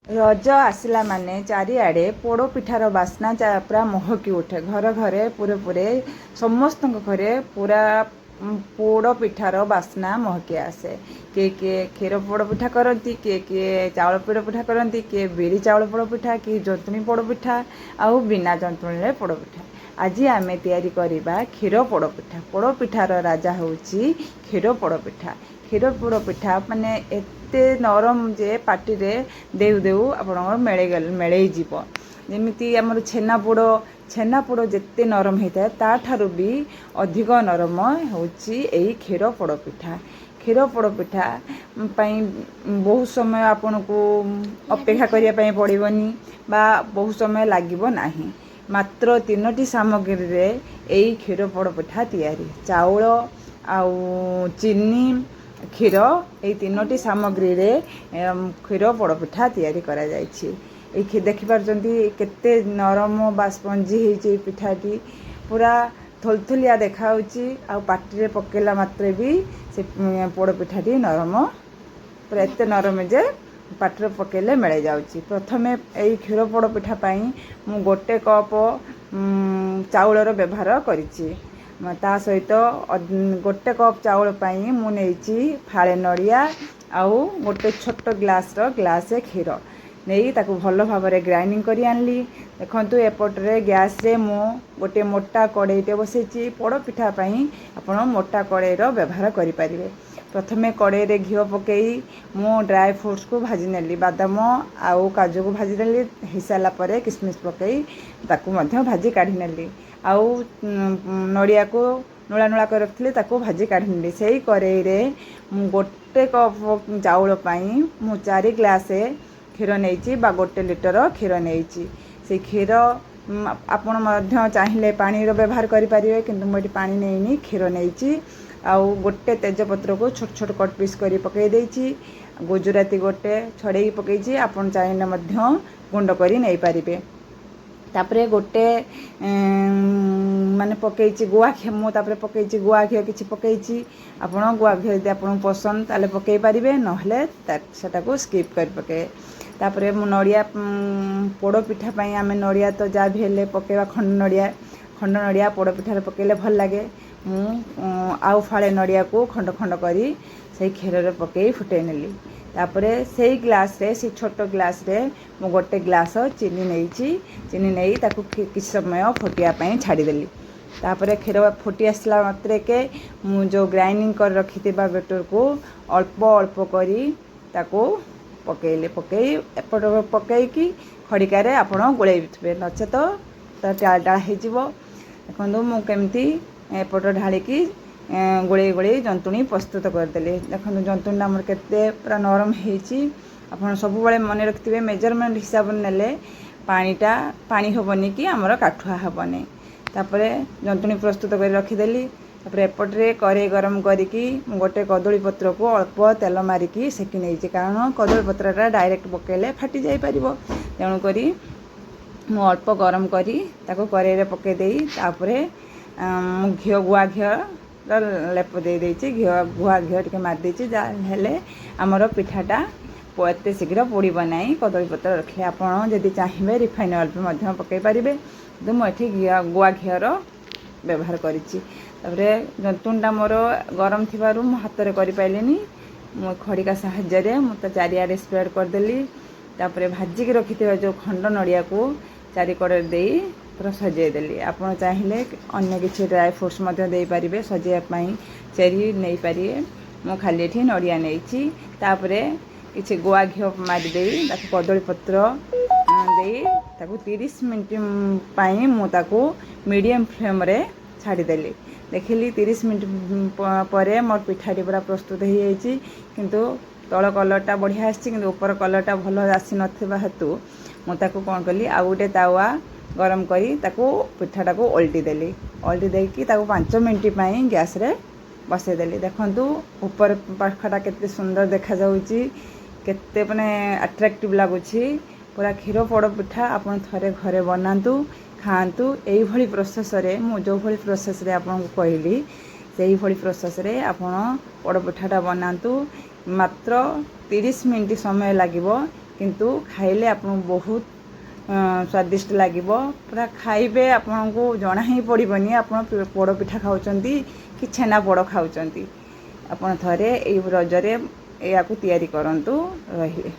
रज आसला माने चारिआडे पोड़ पिठार बास्ना पूरा महकी उठे। घर घरे पूरे पूरे समस्त घरे पूरा पोड़ पिठार बास्ना महकी आसे। किए किए क्षीर पोड़ पिठा करती, किए किए चाउल पोड़ पिठा करती, किए बिरी चाउल पोड़ पिठा, किए जंतुणी पोड़ पिठा आउ बिना जंतुणी पोड़ पिठा। आज आम तैयारी करवा क्षीर पोड़ पिठा। पोड़ पिठार राजा होची क्षीर पोड़ पिठा। क्षीर पोड़ पिठा माने एते नरम जे पाटी रे देउ देउ आपणकर मेलई जीव। जमीती आमर छेनापोड़ जिते नरम होता है ताठारू भी अधिक नरम होची एई क्षीर पोड़ पिठा। क्षीर पोड़ पिठा बहुत समय आपन को अपेक्षा करिया पड़िबनी बा बहुत समय लागिबो नाही। मात्र 3टी सामग्री रे एई क्षीर पोड़ पिठा तैयारी। चाउल आउ चीनी क्षीर ये 3टी सामग्री रे क्षीर पोड़ पिठा तैयारी करा जायछि। देखि पारछंती केते नरम बा स्पंजी होई पिठाटी पूरा थलथलिया देखाउछि। आ पाटी रे पकेला मात्रे भी से पोड़ पिठाटी नरम पूरा एते नरम जे पाटी रे पकेले मिले जाउछि। प्रथमे एई क्षीर पोड़ पिठा पई मु 1 कप चाउलर व्यवहार करिछि। ता सहित 1 कप चाउल पाई मु नेइछि फाळे नड़िया आउ गोटे छोट ग्लासे क्षीर नहीं ताकू भल भाव ग्राइंडिंग करी आनली। देखंतु एपटरे गैस रे मु गोटे मोटा कड़ईटे बसैछि। पोड़ पिठा पई आपण मोटा कड़ईर व्यवहार करि परिबे। प्रथमे कड़ई रे घिओ पकई मु ड्राई फ्रूट्स को भाजी नेली। बादाम आउ काजू को भाजी नेली। हिसाला परे किसमिस पकई ताकू मध्य भाजी काढी नेली। आउ नड़िया को नूला नूला कर रखिले ताकू भाजी काढी नेली। सेही कड़ई रे मु 1 कप चाउल पई मु 4 ग्लास क्षीर नहीं बा 1 लिटर क्षीर नहीं। से क्षीर आपण मध्य चाहिए पानी व्यवहार करें किंतु मुझे पानी नहीं क्षीर नहीं। आउ गोटे तेजपत्र को छोट छोट कट पीस कर पकई देछि। गुजराती गोटे छड़े पकई आपण चाहिए मध्य गुंड कर नहीं पारे। तापरे गोटे माने पकई गुआ घी मुझे पकई गुआ घी किसी पकई आपड़ गुआ घी यदि आपको पसंद ताले पकई पारे नहले सेटा स्किप कर पके। तापरे मु नड़िया पोड़ पिठा पई आमे नड़िया तो जा भी हेले पकेवा खंड नड़िया पोड़ पिठार पकेले भल लगे। मु आउ फाळे नड़िया को खंड खंड करी से क्षीर रे पकई फुटै नेली। तापरे सेही ग्लास रे से छोट ग्लास रे मु 1 ग्लास चीनी नेइची। चीनी नेई ताकू किछ समय फुटिया पई छाड़ी देली। तापरे क्षीर फुटी आसला मात्रे के मु जो ग्राइंडिंग कर रखिथिबा बेटर को अल्प अल्प करी ताकू पकईले पकई एपट पकई कि खड़िकार आपण गोलैबे नचे तो टाल टाल हो। देखो मु केमती एपट ढालिकी गोले गोले जंतुणी प्रस्तुत करदेली। देखो जंतुणी आमर केते पूरा नरम होईची। आपण सब बेले मन रखिथे मेजरमेंट हिसाब नेले पानीटा पानी हेबनी कि आमर काठुआ हेबनी। तापरे जंतुणी प्रस्तुत कर रखिदेली। तापर एपटे कड़े गरम करिकी गोटे कदली पत्र को अल्प तेल मारिकी सेकी नहीं। कारण कदली पत्रटा डायरेक्ट पकेले फाटी जाई परिबो। तेणु करी मु अल्प गरम करी ताको कड़े पके देई तापरे घिओ गुआ घिओ लेप दे देइछि। गुआ घिओ टिके मार देइछि जा हेले हमर पिठाटा एते शीघ्र पोड़ीब नाही। कदली पत्र रखले आपण जदि चाहिए रिफाइन ऑयल मध्य पके पारिबे। तो मुझे गुआ घिओर व्यवहार करिछि। तापरे जंतुणटा मोर गरम थिबारु मु हाथ रे करि पाइलेनी। मु खड़िका साहाय्य रे मु तो चारिआडे स्प्रेड कर देली। तापरे भाजी के रखिथिबा जो खंड नड़िया को चारिकड़े देई पूरा सजाई देली। आपण चाहिए अन्य किसी ड्राई फ्रूट्स मध्य दे पारिबे सजाइया पई चेरी नहीं पारिबे। मु खाली एठी नड़िया नेइछि। तापरे किछि गुआ घिओ मारी देई ताकू कदली पत्र देई ताकू 30 मिनिट पई मु ताकू मीडियम फ्लेम रे छाड़ी देली। देखिली 30 मिनिट पर मोर पिठाटी पूरा प्रस्तुत हो जाइए। किंतु तल कलरटा बढ़िया आसी किंतु ऊपर कलरटा भल आसी नथिबा हेतु मुझे कौन कली आउ गोटे तावा गरम करी ताकू पिठाटा को ओल्टी देली। ओल्टी देकी ताकू 5 मिनिट पई गैस रे बसई देली। देखंतु ऊपर पाखटा केते सुंदर देखा जाउची केते माने अट्रैक्टिव लागुची। पूरा क्षीर पोड़ पिठा आपण थरे घरे बनातु खातु। यही भली प्रोसेस रे मु जो भली प्रोसेस रे आपन को कहली सेही भली प्रोसेस रे आपण पोड़ पिठाटा बनातु। मात्र 30 मिनिट समय लागिबो କିନ୍ତୁ ଖାଇଲେ ଆପଣଙ୍କୁ ବହୁତ ସ୍ୱାଦିଷ୍ଟ ଲାଗିବ। ପୁରା ଖାଇବେ, ଆପଣଙ୍କୁ ଜଣା ହିଁ ପଡ଼ିବନି ଆପଣ ପୋଡ଼ପିଠା ଖାଉଛନ୍ତି କି ଛେନା ପୋଡ଼ ଖାଉଛନ୍ତି। ଆପଣ ଥରେ ଏଇ ରଜରେ ଏହାକୁ ତିଆରି କରନ୍ତୁ। ରହିଲି।